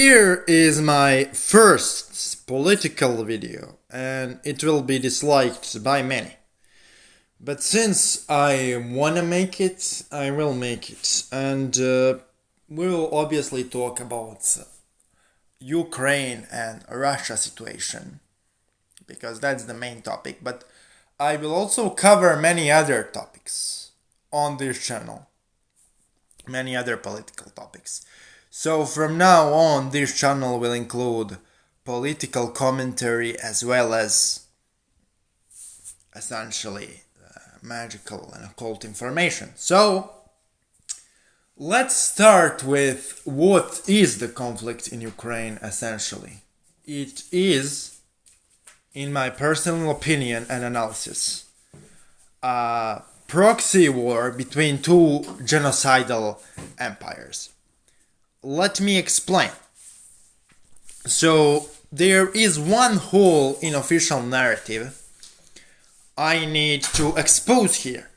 Here is my first political video, and it will be disliked by many. But since I wanna make it, I will make it. And we will obviously talk about Ukraine and Russia situation, because that's the main topic. But I will also cover many other topics on this channel, many other political topics. So from now on, this channel will include political commentary as well as essentially magical and occult information. So let's start with what is the conflict in Ukraine essentially. It is, in my personal opinion and analysis, a proxy war between two genocidal empires. Let me explain. So there is one hole in official narrative I need to expose here.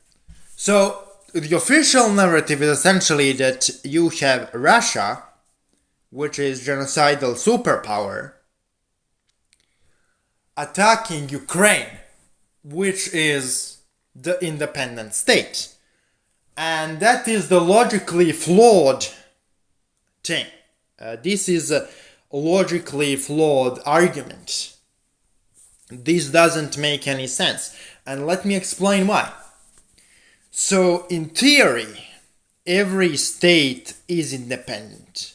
So the official narrative is essentially that you have Russia, which is genocidal superpower, attacking Ukraine, which is the independent state. And that is the logically flawed thing. This is a logically flawed argument. This doesn't make any sense. And let me explain why. So, in theory, every state is independent.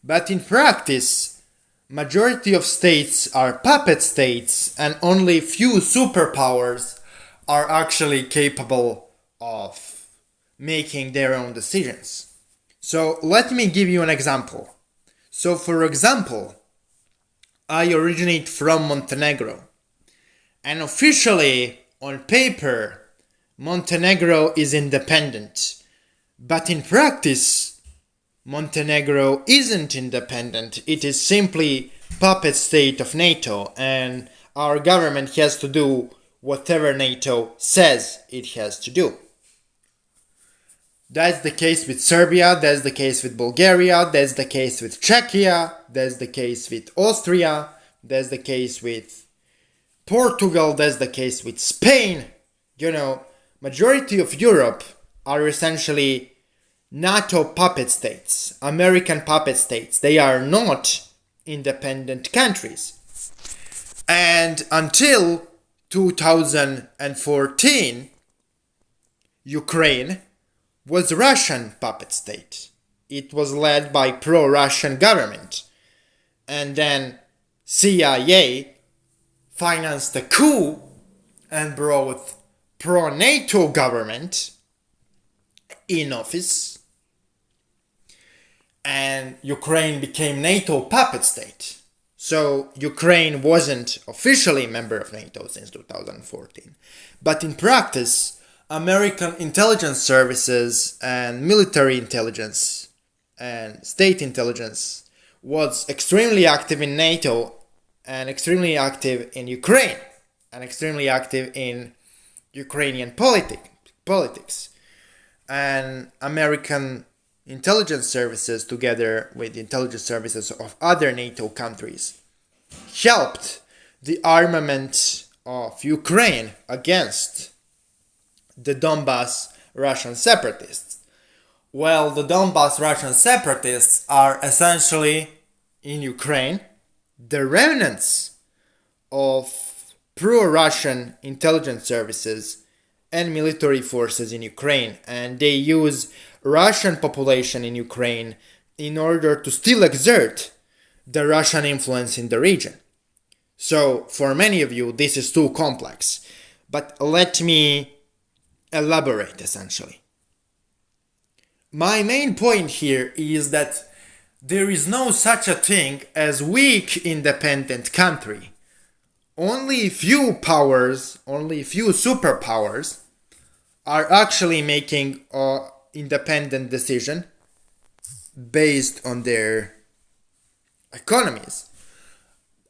But in practice, majority of states are puppet states, and only few superpowers are actually capable of making their own decisions. So let me give you an example. So for example, I originate from Montenegro, and officially on paper Montenegro is independent, but in practice Montenegro isn't independent. It is simply puppet state of NATO, and our government has to do whatever NATO says it has to do. That's the case with Serbia, that's the case with Bulgaria, that's the case with Czechia, that's the case with Austria, that's the case with Portugal, that's the case with Spain. Majority of Europe are essentially NATO puppet states, American puppet states. They are not independent countries. And until 2014, Ukraine was a Russian puppet state. It was led by pro-Russian government. And then CIA financed a coup and brought pro-NATO government in office. And Ukraine became NATO puppet state. So Ukraine wasn't officially a member of NATO since 2014. But in practice, American intelligence services and military intelligence and state intelligence was extremely active in NATO and extremely active in Ukraine and extremely active in Ukrainian politics. And American intelligence services, together with the intelligence services of other NATO countries, helped the armament of Ukraine against the Donbas Russian separatists. Well, the Donbas Russian separatists are essentially, in Ukraine, the remnants of pro-Russian intelligence services and military forces in Ukraine, and they use Russian population in Ukraine in order to still exert the Russian influence in the region. So, for many of you, this is too complex, but let me elaborate essentially. My main point here is that there is no such a thing as weak independent country. Only few powers, only few superpowers are actually making an independent decision based on their economies.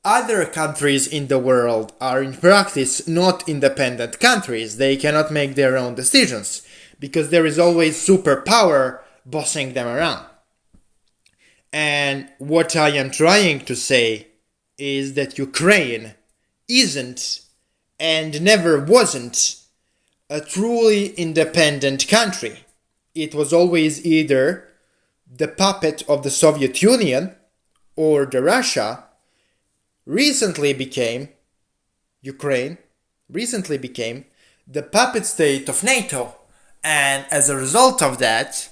Other countries in the world are in practice not independent countries. They cannot make their own decisions because there is always superpower bossing them around. And what I am trying to say is that Ukraine isn't and never wasn't a truly independent country. It was always either the puppet of the Soviet Union or the Russia. Ukraine recently became the puppet state of NATO. And as a result of that,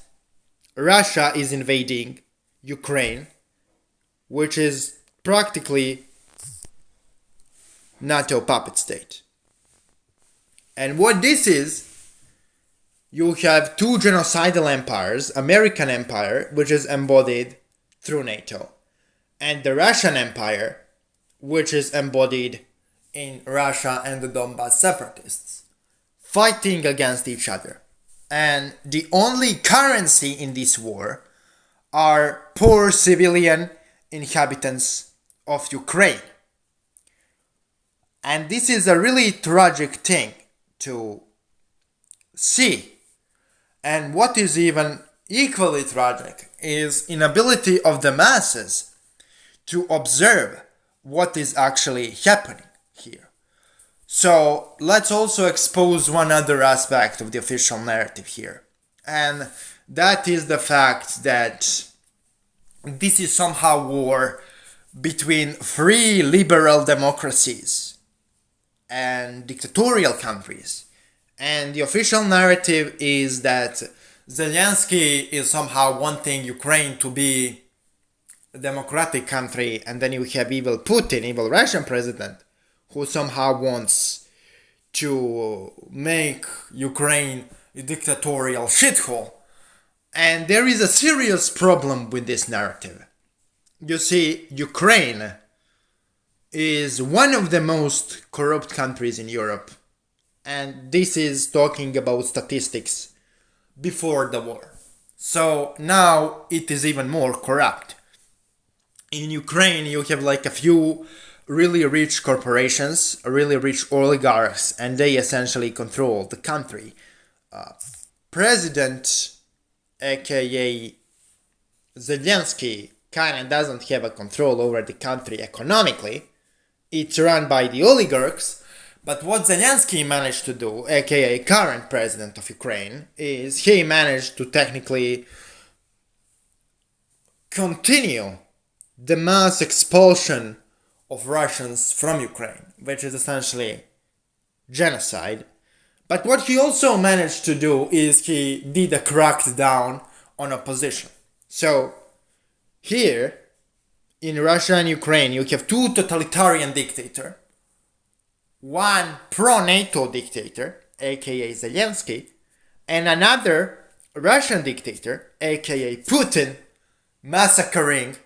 Russia is invading Ukraine, which is practically NATO puppet state. And what this is, you have two genocidal empires, American Empire, which is embodied through NATO, and the Russian Empire, which is embodied in Russia and the Donbas separatists, fighting against each other. And the only currency in this war are poor civilian inhabitants of Ukraine. And this is a really tragic thing to see. And what is even equally tragic is inability of the masses to observe what is actually happening here. So let's also expose one other aspect of the official narrative here. And that is the fact that this is somehow war between free liberal democracies and dictatorial countries. And the official narrative is that Zelensky is somehow wanting Ukraine to be a democratic country, and then you have evil Putin, evil Russian president, who somehow wants to make Ukraine a dictatorial shithole. And there is a serious problem with this narrative. You see, Ukraine is one of the most corrupt countries in Europe. And this is talking about statistics before the war. So now it is even more corrupt. In Ukraine, you have like a few really rich corporations, really rich oligarchs, and they essentially control the country. President, aka Zelensky, kinda doesn't have a control over the country economically. It's run by the oligarchs. But what Zelensky managed to do, aka current president of Ukraine, is he managed to technically continue the mass expulsion of Russians from Ukraine, which is essentially genocide. But what he also managed to do is he did a crackdown on opposition. So here in Russia and Ukraine you have two totalitarian dictators. One pro-NATO dictator, aka Zelensky, and another Russian dictator, aka Putin, massacring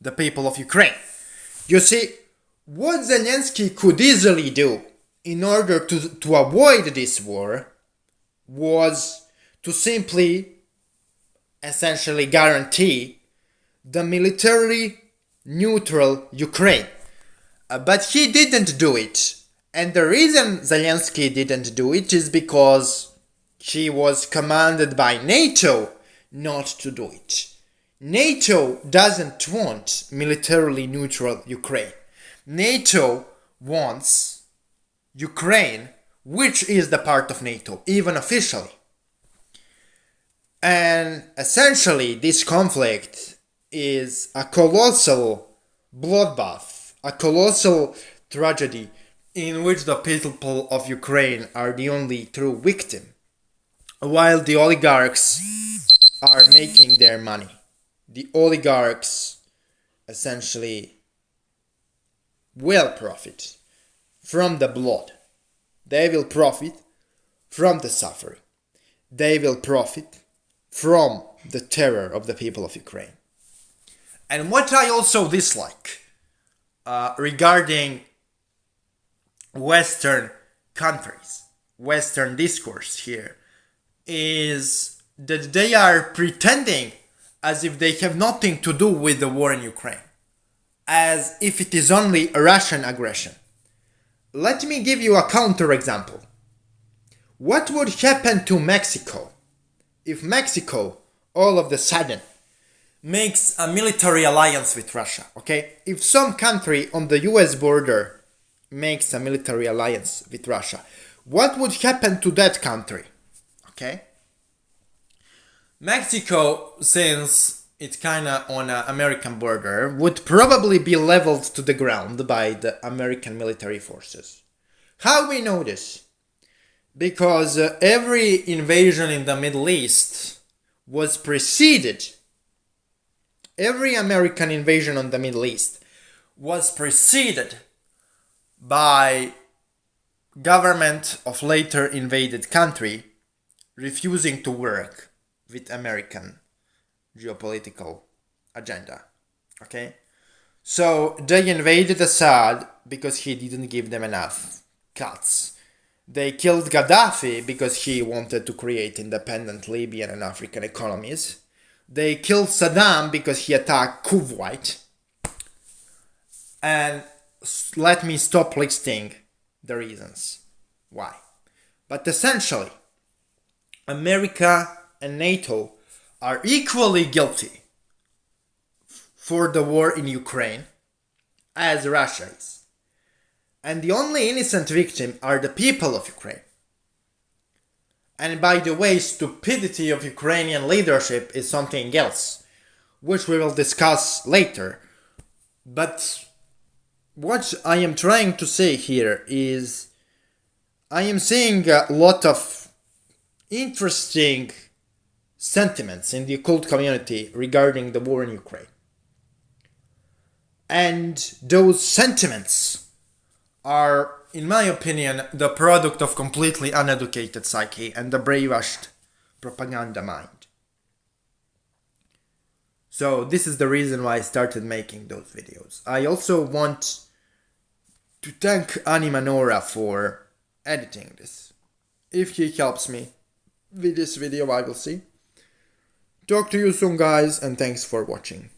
the people of Ukraine. You see, what Zelensky could easily do in order to avoid this war was to simply, essentially guarantee the militarily neutral Ukraine. But he didn't do it. And the reason Zelensky didn't do it is because he was commanded by NATO not to do it. NATO doesn't want militarily neutral Ukraine. NATO wants Ukraine, which is the part of NATO, even officially. And essentially, this conflict is a colossal bloodbath, a colossal tragedy in which the people of Ukraine are the only true victim, while the oligarchs are making their money. The oligarchs essentially will profit from the blood. They will profit from the suffering. They will profit from the terror of the people of Ukraine. And what I also dislike regarding Western countries, Western discourse here, is that they are pretending as if they have nothing to do with the war in Ukraine, as if it is only a Russian aggression. Let me give you a counterexample. What would happen to Mexico if Mexico all of a sudden makes a military alliance with Russia, okay? If some country on the US border makes a military alliance with Russia, what would happen to that country? Okay? Mexico, since it's kinda on an American border, would probably be leveled to the ground by the American military forces. How we know this? Because every invasion in the Middle East was preceded. Every American invasion on the Middle East was preceded by government of later invaded country refusing to work with American geopolitical agenda. Okay? So they invaded Assad because he didn't give them enough cuts. They killed Gaddafi because he wanted to create independent Libyan and African economies. They killed Saddam because he attacked Kuwait. And let me stop listing the reasons why. But essentially, America and NATO are equally guilty for the war in Ukraine as Russia is. And the only innocent victim are the people of Ukraine. And by the way, stupidity of Ukrainian leadership is something else, which we will discuss later. But what I am trying to say here is I am seeing a lot of interesting sentiments in the occult community regarding the war in Ukraine. And those sentiments are, in my opinion, the product of completely uneducated psyche and the brainwashed propaganda mind. So this is the reason why I started making those videos. I also want to thank Anima Noira for editing this. If he helps me with this video, I will see. Talk to you soon, guys, and thanks for watching.